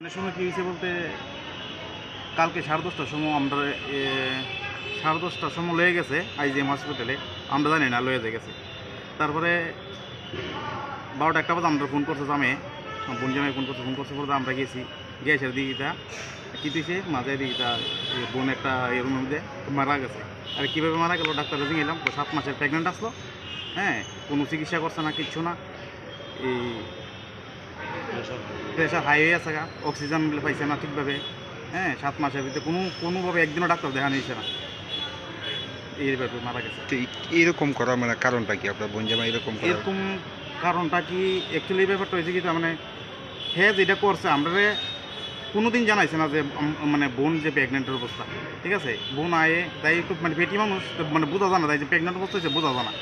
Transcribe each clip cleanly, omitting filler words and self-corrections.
অনেক সময় কী হয়েছে বলতে কালকে 10:30টার সময় আমরা 10:30টার সময় লয়ে গেছে আইজিএম হসপিটালে, আমরা জানি না লয়ে যে গেছে। তারপরে 12টা-1টা বাজে আমরা ফোন করছে জামে, বোন জামাই ফোন করছে পরে আমরা গেছি, গিয়ে এসে দিদিটা কী দিয়েছে মাঝে দিদিটা বোন একটা এরুমের মধ্যে মারা গেছে। আর কীভাবে মারা গেল ডাক্তার কাছে গেলাম, তো 7 মাসের প্রেগনেন্ট আসলো, হ্যাঁ, কোনো চিকিৎসা করছে না, কিচ্ছু না। এই প্রেশার হাই হয়ে আছে, অক্সিজেন পাইছে না ঠিকভাবে, হ্যাঁ, 7 মাসের ভিতরে কোনোভাবে একদিনও ডাক্তার দেখা নিয়েছে না, এইভাবে মারা গেছে। তো এরকম করার মানে কারণটা কি? আপনার বোন জামাই এরকম করার এরকম কারণটা কি অ্যাকচুয়ালি ব্যাপারটা হয়েছে কি, মানে হ্যাঁ যেটা করছে আমরা কোনোদিন জানাইছে না যে মানে বোন যে প্রেগনেন্টের অবস্থা, ঠিক আছে, বোন আয়ে তাই একটু মানে পেটি মানুষ, মানে বোঝা জানা তাই যে প্রেগনেন্ট অবস্থা হয়েছে বোঝা জানা,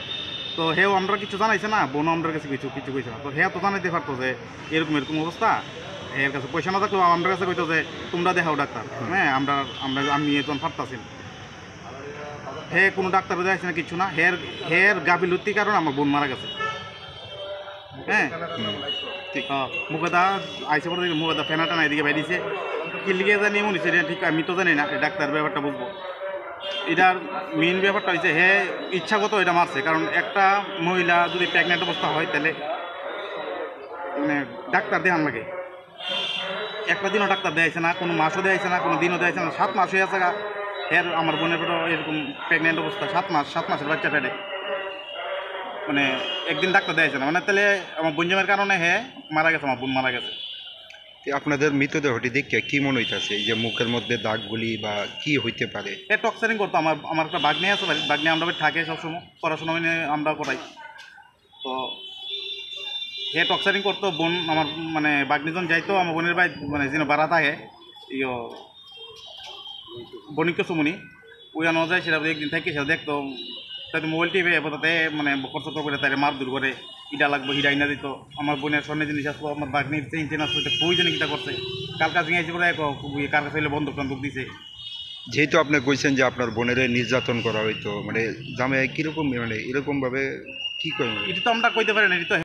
তো হেও আমরা কিছু জানাইছে না, বোনও আমরা কাছে কিছু কইছে না, তো হ্যাঁ তো জানাইতে পারতো যে এরকম অবস্থা, এর কাছে পয়সা না থাকলেও আমার কাছে কইতো যে তোমরা দেখাও ডাক্তার, হ্যাঁ, আমি তখন পারতাছি না। হে কোনো ডাক্তার দেখাইছে না, কিছু না, হের গাফিলতির কারণে আমার বোন মারা গেছে। হ্যাঁ, মুখে দা আইসে পরে মুখে দা ফেনাটা না এদিকে বাইরেছে, কি লিগে জানি এমন হয়েছে ঠিক আমি তো জানি না, ডাক্তার ব্যাপারটা বুঝবো। এটার মেইন ব্যাপারটা হয়েছে হে ইচ্ছাগত এটা মারছে, কারণ একটা মহিলা যদি প্রেগনেন্ট অবস্থা হয় তাহলে মানে ডাক্তার দেখান লাগে, একটা দিনও ডাক্তার দেখাইছে না, কোনো মাসও দেখাইছে না, কোনো দিনও দেখাইছে না, 7 মাস হয়ে আছে এর আমার বোনের পেটে এরকম প্রেগনেন্ট অবস্থা, 7 মাসের বাচ্চা পেটে, মানে একদিন ডাক্তার দেখাইছে না, মানে তাহলে আমার বোনজামের কারণে মারা গেছে, আমার বোন মারা গেছে। আপনাদের মৃতদেহটি দেখে কি মনে হইতেছে? এই যে মুখের মধ্যে দাগগুলি বা কি হইতে পারে? টক্সারিং করতো, আমার একটা বাগনি আছে, বাগনি আমরা থাকে সবসময়, পড়াশোনা নিয়ে আমরা করাই, তো টক্সারিং করতো। বোন আমার মানে বাগনিজন যাইতো আমার বোনের ভাই মানে যেন বাড়া থাকে ইয়ে বণিক্য সুমনি ওই আনো যায়, সেটা একদিন থেকে সেটা দেখতো, তাই মোবাইল টিভি তাতে মানে বকর করে তাই মার দূর করে ইটা লাগবো হিরা ইনা দিত। আমার বোনের স্বর্ণের জিনিস আসলো, আমার বাগনির চেন আসলো, খুবই জানি কিটা করছে, কার কাছে গিয়েছি বলে কার কাছে হইলে বন্ধক টন্ধক দিছে। যেহেতু আপনি কইছেন যে আপনার বোনের নির্যাতন করা হইতো, মানে জামাই কিরকম মানে এরকমভাবে কি করেন? এটা তো আমরা কইতে পারি না, এটা তো